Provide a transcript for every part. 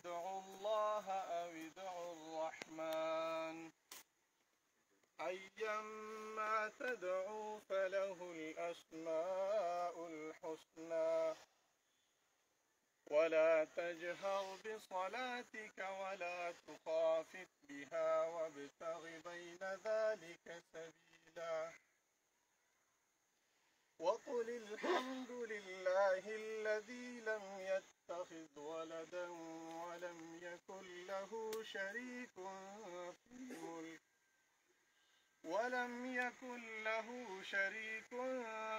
ادعوا الله أو ادعوا الرحمن أيما تدعوا فله الأسماء الحسنى ولا تجهر بصلاتك ولا تخافت بها وابتغ بين ذلك سبيلا وقل الحمد لله الذي لم يتخذ ولدا ولم يكن له شريك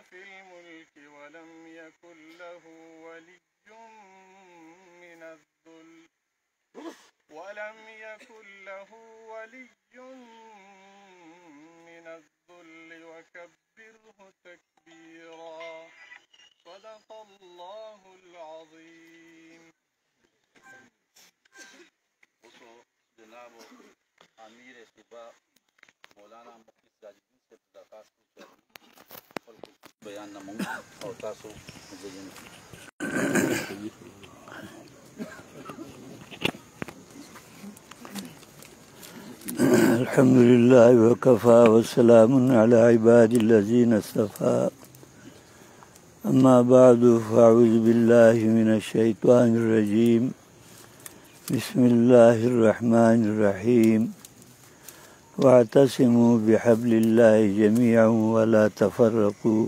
في الملك ولم يكن له ولي من الذل وكبره تكبيرا صدق الله العظيم. جناب امیر صوبہ مولانا مفتی سراج الدین سے درخواست بیان نمون او تاسو مزین الحمد لله وكفى وسلام على عباد الذين اصطفى أما بعد فأعوذ بالله من الشيطان الرجيم بسم الله الرحمن الرحيم واعتصموا بحبل الله جميعا ولا تفرقوا.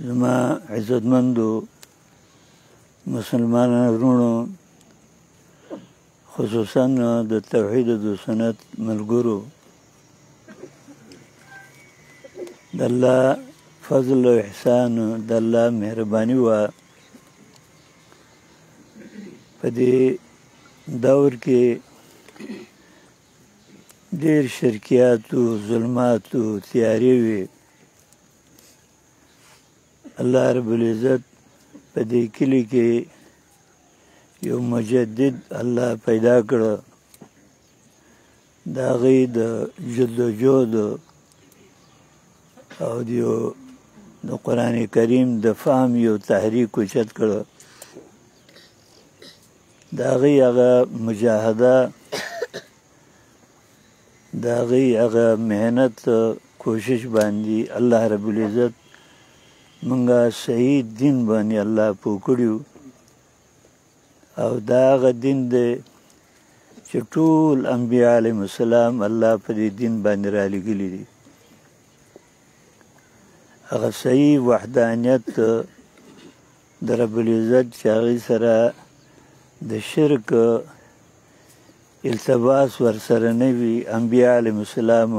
زما عزتمندو مسلمانانو خصوصا د توحید د سنت ملګرو د الله فضل او احسان د الله مهرباني وا په دې دور کې ډېر شرکیات او ظلمات او تیارې وي. الله رب العزت په دې کلي کې یو مجدد الله پیدا کړه. د هغې د جدوجهد او د قرآن کریم د فهم یو تحریک اوچت کړه. د هغې هغه مجاهده، د هغې هغه محنت کوشش باندې الله رب العزت مونږه صحیح دین باندې الله پوه کړي او دا هغه دین دی چې ټول انبیا علیهم السلام الله په دې دین باندې رالیږلي دي. هغه صحیح وحدانیت د رب العزت چې هغې سره د شرک التباس ورسره نه وي. انبیا علیهم السلام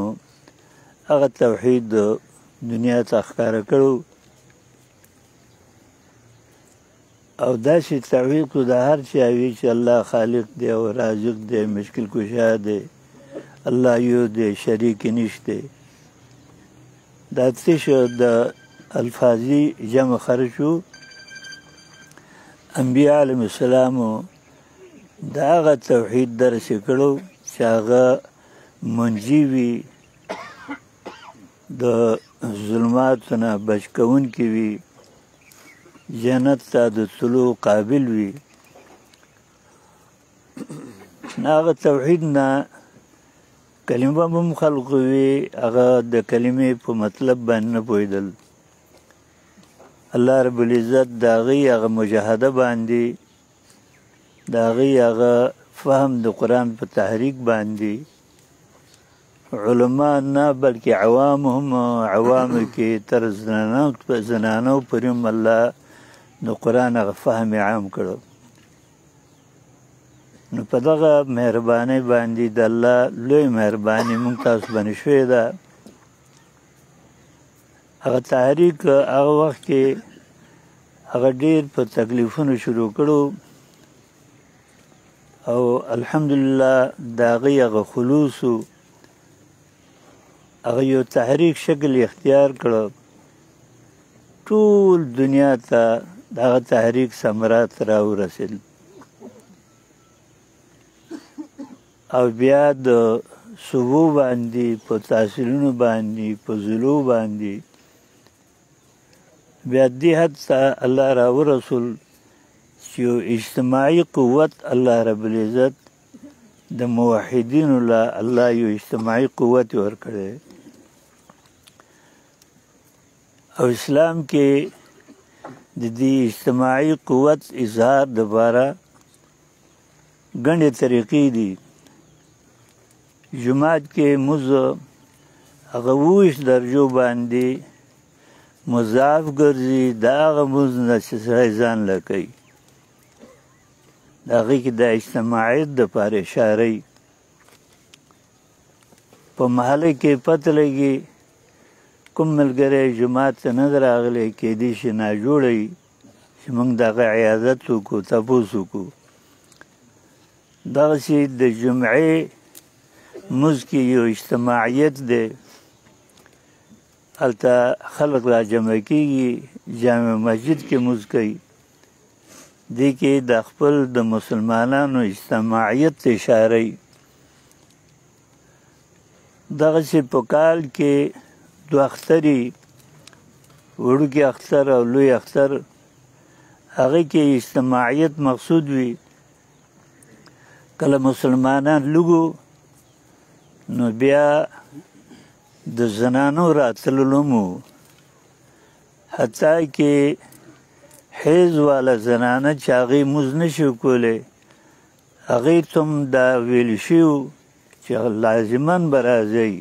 هغه توحید دنیا ته ښکاره کړو او داسې توحید خو د هر چا وي چې الله خالق دی او رازق دی، مشکل کشا دی، الله یو دی، شریک نشته. دا تش د الفاظي جمع خرج شو. انبیا علیهم السلام د هغه توحید درس یې کړو چې هغه منجي وي، د ظلماتو نه بچ کوونکي وي، جنت ته د تلو قابل وي. هغه توحید نه کلمه به هم خلقو وي، هغه د کلمې په مطلب باندې نه پوهېدل. الله رب العزت د هغې هغه مجاهده باندې، د هغې هغه فهم د قرآن په تحریک باندې علما نه بلکې عوام هم، عوامو کې تر زنانو پورې هم الله د قرآن هغه فهم عام کړو. نو په دغه مهربانۍ باندې د الله لوی مهرباني موږ تاسو باندې شوې ده. هغه تحریک هغه وخت کې هغه ډېر په تکلیفونو شروع کړو او الحمدلله د هغې هغه خلوصو هغه یو تحریک شکل اختیار کړه. ټول دنیا ته د هغه تحریک ثمرات راورسېدل او بیا د صوبو باندې، په تحصیلونو باندې، په ضلعو باندې بیا دې حد ته الله راورسول چې اجتماعي قوت الله رب العزت د موحدینو له الله یو اجتماعي قوت ورکړی او اسلام کې د دې اجتماعي قوت اظهار دپاره ګڼې طریقې دي جماعت کې مونځ هغه 27 درجو باندې مضاعف ګرځي د هغه مونځ نه چې سړی ځان له کوي د هغې کې د اجتماعیت دپاره اشاره یي په محله کې پته لګي کوم ملګری جومات ته نه دی راغلی کیدای شي ناجوړه وي چې موږ د هغه عیادت وکړو تپوس وکړو دغسې د جمعې مونځ کې یو اجتماعیت دی هلته خلق را جمع کېږي جامع مسجد کې مونځ کوي دې کې د خپل د مسلمانانو اجتماعیت ته اشاره وي دغسې په کال کې 2 اخترې وړوکي اختر او لوی اختر هغې کې اجتماعیت مقصود وي کله مسلمانان لږو نو بیا د زنانو راتللو مو حتی کې حیض والا زنانه چې هغې مونځ نشي کولی هغې ته هم دا ویل شوي چې لازما به راځئ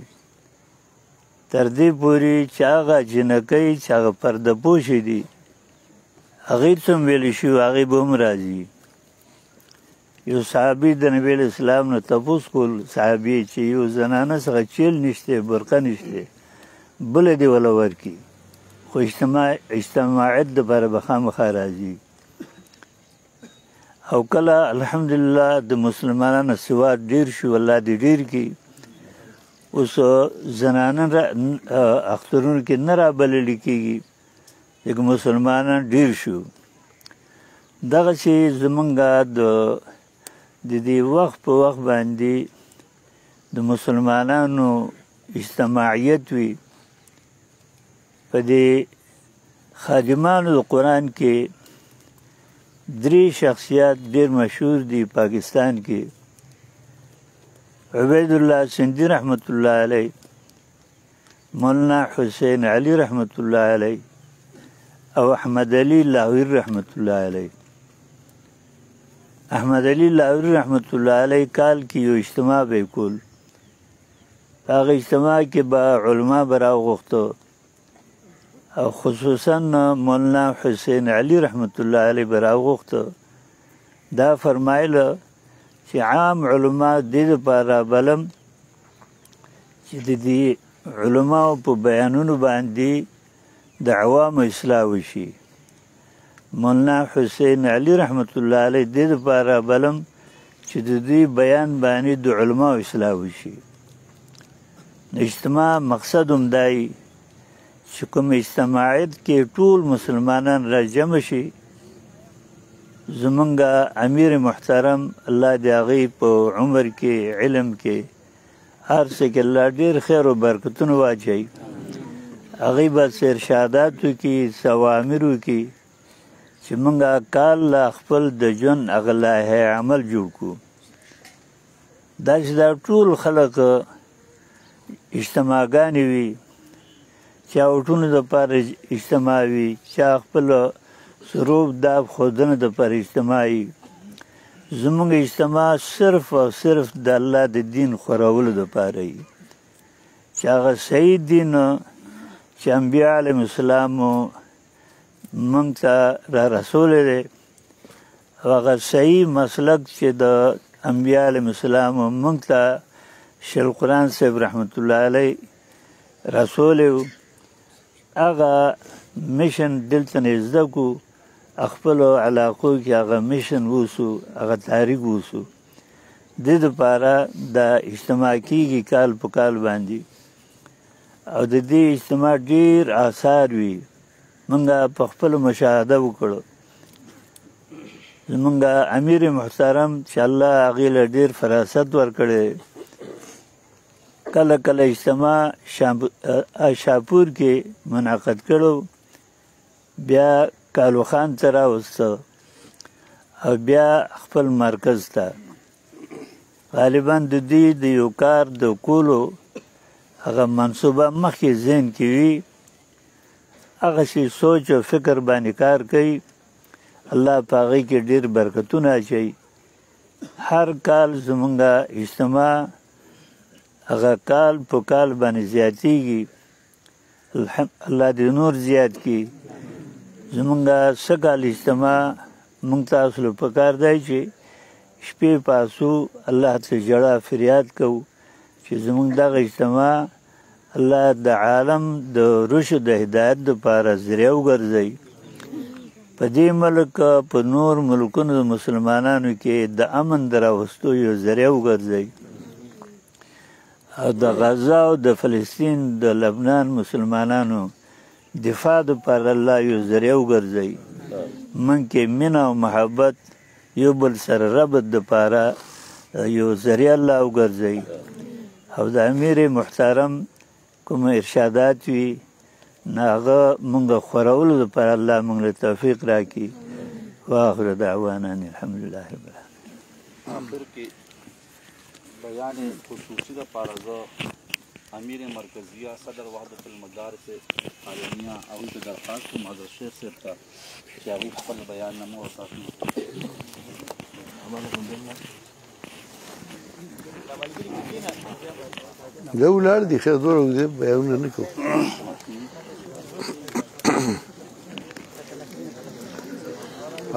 تر دې پورې چې هغه جنکۍ چې هغه پرده پوشې دي هغې ته هم ویل شوي هغې به هم راځي یو صحابي د نبي علیه السلام نه تپوس کول صحابي چې یو زنانه څخه چیل نشته برقه نشته بله دې وله ورکړي خو اجتماعیت دپاره به خامخا راځي او کله الحمدلله د مسلمانانو سواد ډېر شو الله دې ډېر کړي اوس زنانه اخترونو کې نه رابللي کېږي ځکه مسلمانان ډېر شو دغسې زمونږ د دې وخت په وخت باندې د مسلمانانو اجتماعیت وي په دې خادمانو د قرآن کې 3 شخصیات ډېر مشهور دي پاکستان کې عبید الله سندي رحمت الله علیه مولانا حسین علی رحمت الله علیه او احمد علی لاهوری رحمت الله علیه احمد علی لاهوری رحمت الله علیه کال کې یو اجتماع به کول هغه اجتماع کې به علما به راوغوښتو او خصوصا مولانا حسین علی رحمت الله علیه به راوغوښتو دا فرمایله چې عام علما دې دپاره رابلم چې د دې علماو په بیانونو باندې د عوامو اصلاح وشي مولانا حسین علی رحمت الله علیه دې دپاره رابلم چې د دې بیان باندې د علماو اصلاح وشي اجتماع مقصد هم دی چې کوم اجتماعیت کې ټول مسلمانان را جمع شي زمونږ امیر محترم الله د هغې په عمر کې علم کې هر څه کې الله ډېر خیر و برکتونه واچوي هغې بس ارشادات وکړي اوامر وکړي چې موږ کال له خپل د ژوند هغه لایحه عمل جوړ کړو داسې دا ټول خلک اجتماعګانې وي چا وټونو دپاره اجتماع وي چا خپل سروب داب ښودنه دپاره اجتماع وي زمونږ اجتماع صرف او صرف د الله د دین خورولو دپاره وي چې هغه صحیح دین چې انبیا علیهم السلامو موږ ته را رسولی دی او هغه صحیح مسلک چې د انبیا علیهم السلامو موږ ته شیخ القرآن صاحب رحمت الله علیه رسولی و هغه میشن دلته نه زده کړو خپلو علاقو کې هغه میشن ووسو هغه تحریک ووسو دې دپاره دا اجتماع کېږي کال په کال باندې او د دې اجتماع ډېر آثار وي موږ په خپلو مشاهده وکړو زمونږ امیر محترم چې الله هغې له ډېر فراست ورکړی کله کله اجتماع شاپور کې منعقد کړو بیا کالو خان ته راوسته او بیا خپل مرکز ته غالبا د دې د یو کار د کولو هغه منصوبه مخکې ذهن کې وي هغه شي سوچ او فکر باندې کار کوي الله په هغې کې ډېر برکتونه اچوي هر کال زمونږه اجتماع هغه کال په کال باندې زیاتېږي الله دې نور زیات کړي زمونږه څه کال اجتماع مونږ تاسو له پکار دی چې شپې پاسو الله ته ژړا فریاد کوو چې زمونږ دغه اجتماع الله د عالم د رشد د هدایت دپاره ذریعه وګرځوي په دې ملک په نور ملکونو د مسلمانانو کې د امن د راوستو یو ذریعه وګرځوي او د غزه او د فلسطین د لبنان مسلمانانو دفاع دپاره الله یو ذریعه وګرځوي من کې مینه او محبت یو بل سره ربط دپاره یو ذریعه الله وګرځوي او د امیر محترم کوم ارشادات وي نو هغه مونږ خورولو دپاره الله مونږ له توفیق راکړي واخر دعوانا ان الحمدلله رب العالمین آخر کې بیان خصوصي دپاره زه امیر مرکزیه صدر وحدت المدارس عالمیه هغوی ته درخواست کوم حضرت شیخ صاحب ته چې هغوی خپل بیان نامه وساتي دا ولاړ دي خیر دوره اوږده بیانونه نه کوو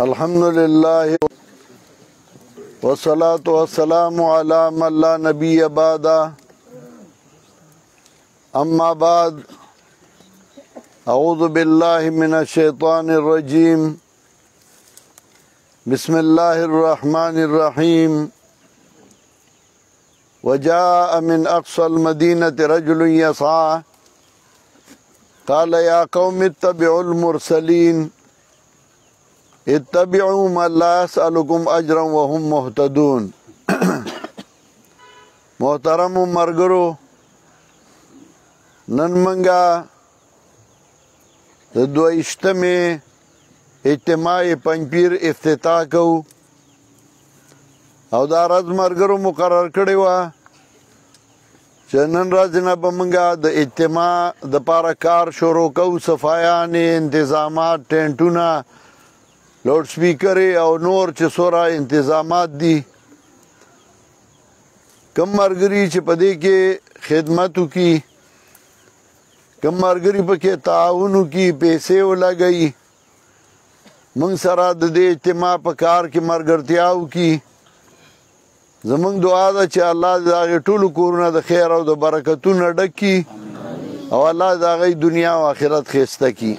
الحمد لله والصلاة والسلام على من لا نبي بعده أما بعد أعوذ بالله من الشيطان الرجيم بسم الله الرحمن الرحيم وجاء من أقصى المدينة رجل يسعى قال يا قوم اتبعوا المرسلين اتبعوا من لا يسألكم أجرا وهم مهتدون محترم مرګرو نن منګه د 22مې اجتماع پنځپیر افتتاح کوو او دا ورځ مرګرو مقرر کړې وه چې نن ورځ نه به موږ د اجتماع دپاره کار شروع کوو صفایانې انتظامات ټینټونه لوډ سپیکرې او نور چې څومره انتظامات دي کم ملګري چې په دې کې خدمت وکړي کم ملګري پکې تعاون وکړي پیسې ولګوي موږ سره د دې اجتماع په کار کې ملګرتیا وکړي زمونږ دعا ده چې الله د هغې ټولو کورونه د خیر او د برکتونه ډک کړي او الله د هغې دنیا او آخرت ښایسته کړي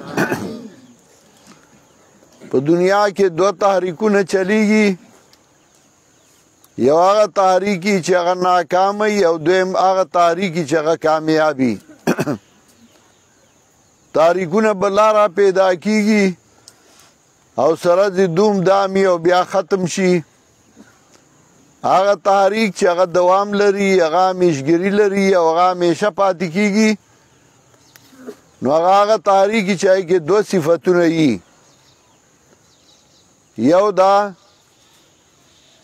په دنیا کې 2 تحریکونه چلیږي یو هغه تحریکي چې هغه ناکامه وي او دویم هغه تحریکي چې هغه کامیاب وي تحریکونه به لاره پیدا کیږي او سره د دوم دامي او بیا ختم شي هغه تحریک چې هغه دوام لري هغه همیشګري لري او هغه همیشه پاتې کیږي نو هغه تحریک چې هغې کې 2 صفتونه وي یو دا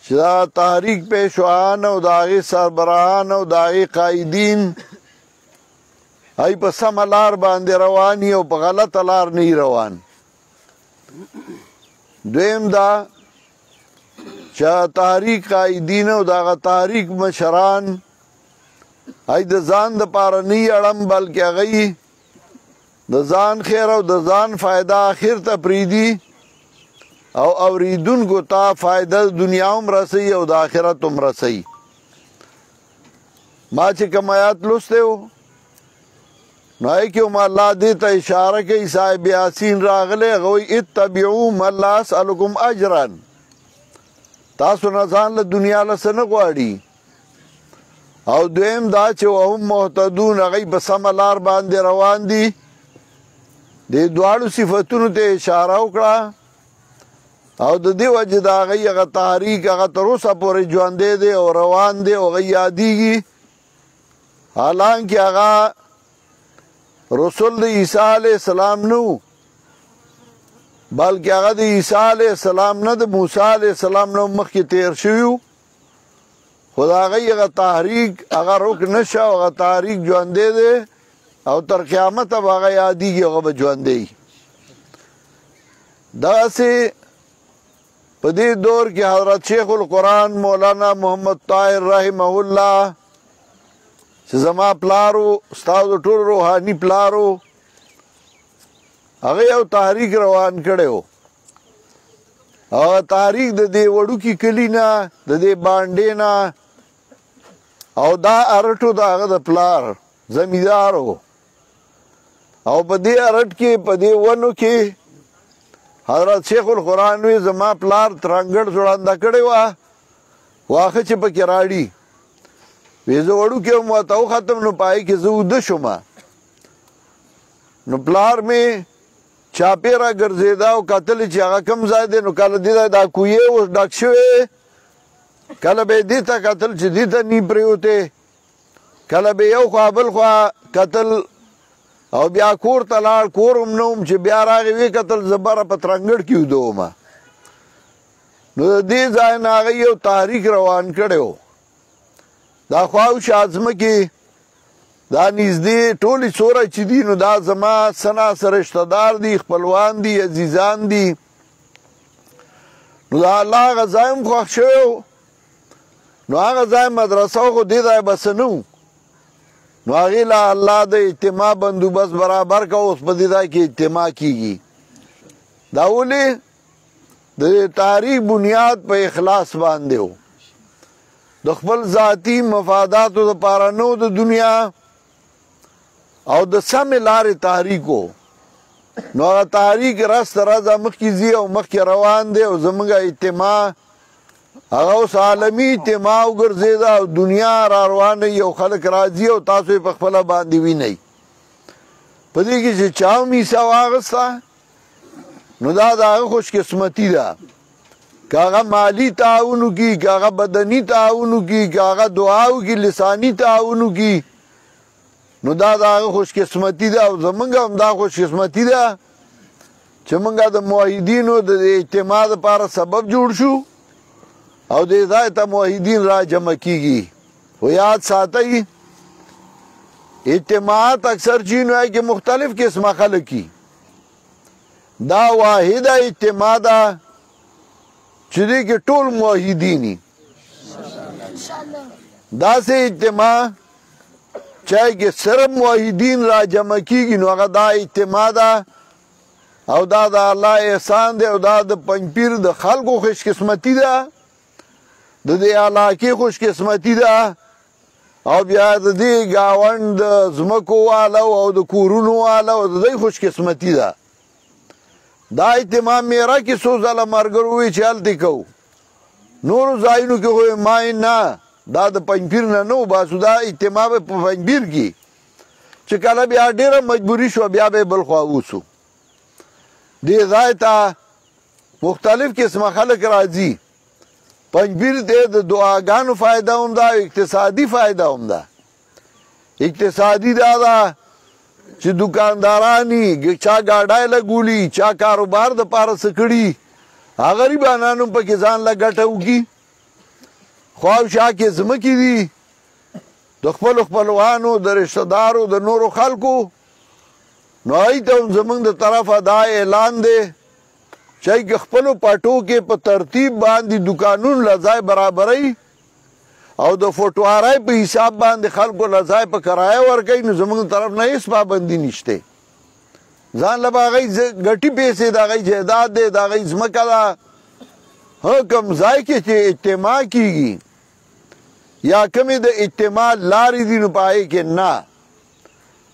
چې دا تحریک پیشوان او د هغې سربراهان او د هغې قایدین هغوی په سمه لار باندې روان او په غلطه لار نه روان دویم دا چې تحریک قایدین او د هغه تحریک مشران هغوی د ځان دپاره نه اړم بلکې هغوی د ځان خیر او د ځان فایده آخر ته پرېږدي او اوریدونکو ته فایده دنیا هم رسوي او د آخرت هم رسوي ما چې کوم آیات لوستی و نو هغې کې هم الله دې ته اشاره کوي صاحب یاسین راغلی هغه وایي اتبعوا من لا یسألکم اجرا تاسو نه ځان له دنیا له څه نه غواړي او دویم دا چې وهم مهتدون هغوی په سمه لار باندې روان دي دې دواړو صفتونو ته اشاره وکړه او د دې وجې د هغوی هغه تحریک هغه تر اوسه پورې ژوندی دی او روان دی او هغوی یادیږي حالانکې هغه رسول د عیسی علیه السلام نه و بلکې هغه د عیسی علیه السلام نه د موسی علیه السلام نه مخکې تیر شوي وو، خو د هغوی هغه تحریک هغه رک نه شه او هغه تحریک ژوندی دی او تر قیامته به هغه یادېږي، هغه به ژوندی وي. دغسې په دې دور کې حضرت شیخ القرآن مولانا محمد طاهر رحمه الله چې زما پلار و، ستاسو ټول روحاني پلار و، هغه یو تحریک روان کړی و. هغه تحریک د دې وړوکي کلي نه، د دې بانډې نه، او دا ارټو د هغه د پلار زمیندار و، او په دې ارټ کې په دې ونو کې حضرت شیخ القرآن وی زما پلار ترنګړ ځوړنده کړې وه، واښه چې پکې راړي. وی زه وړوکی وم ورته وختم، نو په هغې کې زه اوده شوم، نو پلار مې چاپېره ګرځېده او کتل چې هغه کوم ځای دی، نو کله دې ته دا کویې اوس ډک شوې، کله به یې دې ته کتل چې دې ته نی پرېوتې، کله به یو خوا بل خوا کتل، او بیا کور ته لاړ، کور هم نه وم چې بیا راغې ویې کتل زه بره په ترنګړ کې اوده وم. نو د دې ځای نه هغه یو تحریک روان کړی و. دا خواوشا ځمکې دا نږدې ټولې څوره چې دي، نو دا زما سناسه رشته دار دي، خپلوان دي، عزیزان دي. نو دا الله هغه ځای هم خوښ شوی و. نو هغه ځای مدرسه و، خو دې ځای به څه نه و. نو هغې له الله د اجتماع بندوبست برابر که، اوس په دې ځای کې اجتماع کېږي. دا ولې د تحریک بنیاد په اخلاص باندې و، د خپل ذاتي مفاداتو دپاره نه د دنیا، او د سمې لارې تحریک و. نو هغه تحریک رس ته رځه مخکې ځي او مخکې روان دی، او زموږ اجتماع هغه اوس عالمي اجتماع وګرځېده او دنیا را روانه وي او خلک راځي او تاسو یې په خپله باندې وینئ. په دې کې چې چا هم حصه واخیسته، نو دا د هغه خوشقسمتي ده. که هغه مالي تعاون وکړي، که هغه بدني تعاون وکړي، که هغه دعا وکړي، لساني تعاون وکړي، نو دا د هغه خوشقسمتي ده. او زمونږ هم دا خوشقسمتي ده چې مونږ د موحدینو د اجتماع دپاره سبب جوړ شو، او دې ځای ته موحدین را جمع کېږي. خو یاد ساتئ، اجتماعات اکثر چینو ہے کہ مختلف قسم خلق کی، دا واحده اجتماع ده چې دې کې ټول موحدینی. داسې اجتماع چاہے کہ صرف موحدین را جمع کیږي، نو هغه دا اجتماع ده، او دا د الله احسان دی، او دا د پنځپیر د خلکو خوشقسمتي ده، د دې علاقې خوشقسمتي ده، او بیا د دې ګاونډ د ځمکو والو او د کورونو والو د دوی خوشقسمتي ده. دا اجتماع میره کې څو ځله ملګرو وویل چې هلته کوو، نورو ځایونو کې خو ما نه، دا د پنځپیر نه نه وباسو، دا اجتماع به په پنځپیر کې چې کله بیا ډېره مجبوري شوه بیا به بل خوا ووسو. دې ځای ته مختلف قسمه خلک راځي. پنځپیر ته د دعاګانو فایده هم ده، اقتصادي فایده هم ده. اقتصادي دا ده چې دکاندارانی چا ګاډی لګولي، چا کاروبار دپاره څه کړي، هغه غریبانان هم پکې ځان له ګټه وکړي. خواوشا کې ځمکې دي د خپلو خپلوانو، د رشته دارو، د نورو خلکو، نو هغوی ته هم زموږ د طرفه دا اعلان دی چې خپلو پټو کې په ترتیب باندې دکانونو له ځای برابروي، او د فوټوارۍ په حساب باندې خلکو له ځای په کرایه ورکوي. نو زموږ طرف نه هېڅ پابندي نشته. ځان له به هغوی ګټي پیسې د هغوی جایداد دی، د هغوی ځمکه ده. کوم ځای کې چې اجتماع کېږي یا کومې د اجتماع لارې دي، نو په هغې کې نه،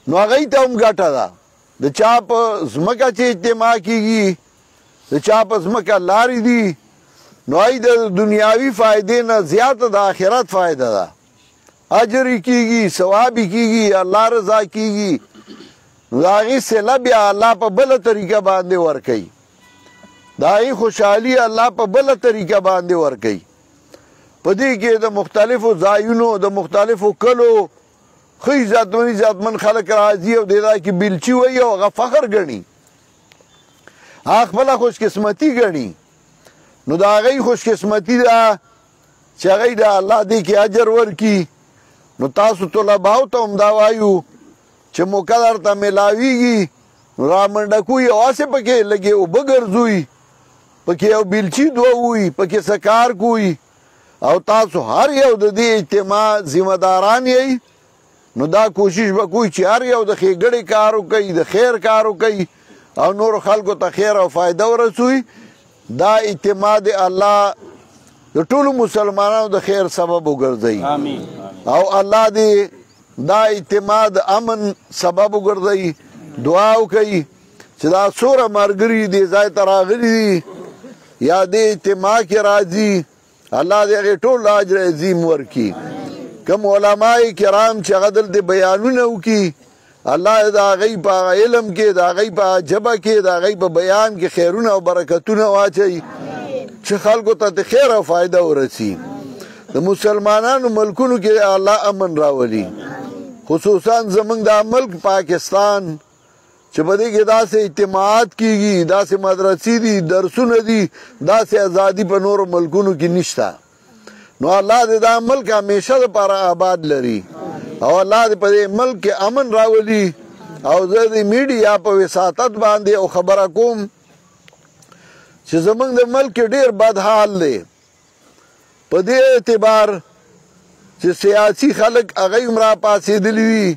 نو هغوی ته هم ګټه ده. د چا په ځمکه چې اجتماع کېږي، د چا په ځمکه لارې دي، نو هغوی د دنیاوي فایدې نه زیاته د آخرت فایده ده. اجر یې کېږي، ثواب یې کېږي، الله رضا کېږي. نو د هغې صله بیا الله په بله طریقه باندې ورکوي، د هغې خوشحالي الله په بله طریقه باندې ورکوي. په دې کې د مختلفو ځایونو، د مختلفو کلو ښه عزتمن خلک راځي، او دې ځای کې بیلچي وایي او هغه فخر ګڼي. هغه خپله خوشقسمتي ګڼي، نو د هغوی خوشقسمتي ده چې هغوی د الله دې کې اجر ورکړي. نو تاسو طلباو ته هم دا وایو چې موقع درته میلاویږي نو رامنډه کوئ او هسې پکې لږې اوبه ګرځوئ، پکې یو بیلچي دوه ووي، پکې څه کار کوئ، او تاسو هر یو د دې اجتماع ذمه داران یئ. نو دا کوشش به کوئ چې هر یو د ښېګړې کار وکوئ، د خیر کار وکوئ او نورو خلکو ته خیر او فایده ورسوئ. دا اجتماع د الله د ټولو مسلمانانو د خیر سبب وګرځوي او الله دې دا اجتماع د امن سبب وګرځوي. دعا وکوئ چې دا څومره ملګري دې ځای ته راغلي دي یا دې اجتماع کې راځي، الله دې هغې ټول اجر عظیم ورکړي. کوم علماء کرام چې هغه دلته بیانونه وکړي، الله د هغوی په علم کې، د هغوی په ژبه کې، د هغوی په بیان کې خیرونه او برکتونه واچوي چې خلکو ته د خیر او فایده ورسي. د مسلمانانو ملکونو کې الله امن راولي، خصوصا زمونږ دا ملک پاکستان چې په دې کې داسې اجتماعات کېږي، داسې مدرسې دي، درسونه دي، داسې ازادي په نورو ملکونو کې نشته. نو الله دې دا ملک همیشه دپاره آباد لري او الله دې په دې ملک کې امن راولي. او زه د میډیا په وساطت باندې او خبره کوم چې زمونږ د ملک کې ډېر بد حال دی په دې اعتبار چې سیاسي خلک هغوی هم راپاڅېدلي وي،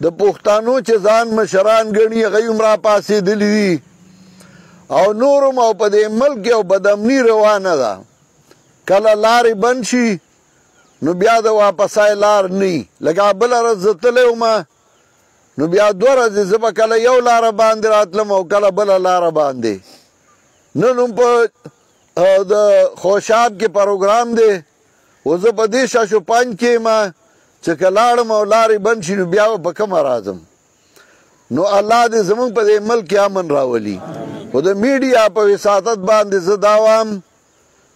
د پښتنو چې ځان مشران ګڼي هغوی هم راپاڅېدلي دي او نور هم. او په دې ملک کې یو بدامني روانه ده، کله لارې بند شي نو بیا د واپسای لار نه. لکه بله ورځ زه تللی وم نو بیا 2 ورځې زه به کله یو لاره باندې راتلم او کله بله لاره باندې. نن هم په د خوشاب کې پروګرام دی، او زه په دې شاشوپنج کې یم چې که لاړم او لارې بند شي نو بیا به په کومه راځم. نو الله دې زمونږ په دې ملک کې امن راولي. خو د میډیا په وساطت باندې زه دا وایم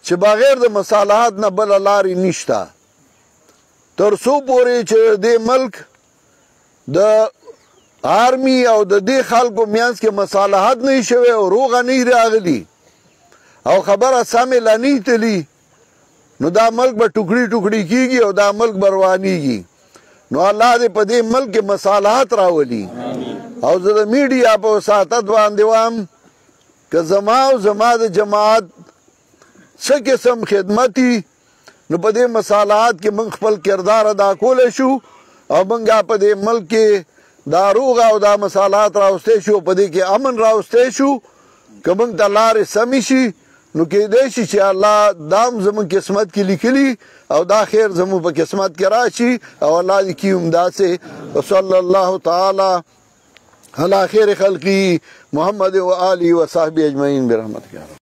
چې بغیر د مصالحات نه بله لارې نشته، تر څو پورې چې دې ملک د آرمي او د دې خلکو منځ کې مصالحت نه شوی او روغه نه راغلي او خبره سمې لا نه تلي، نو دا ملک به ټوکړي ټوکړي کېږي او دا ملک به روانېږي. نو الله دې په دې ملک کې مصالحت راولي. او زه د میډیا په وساطت باندې وایم که زما او زما د جماعت څه قسم خدمتي، نو په دې مصالحات کې موږ خپل کردار ادا کولی شو او موږ په دې ملک کې دا روغه او دا مصالحات راوستی شو، په دې کې امن راوستی شو. که موږ ته لارې سمې شي نو کېدی شي چې الله دا هم زموږ قسمت کې لیکلي او دا خیر زموږ په قسمت کې راشي او الله دې کي هم داسې. وصلی الله تعالی علی خیر خلقی محمد و آله و صحبه اجمعین برحمتک.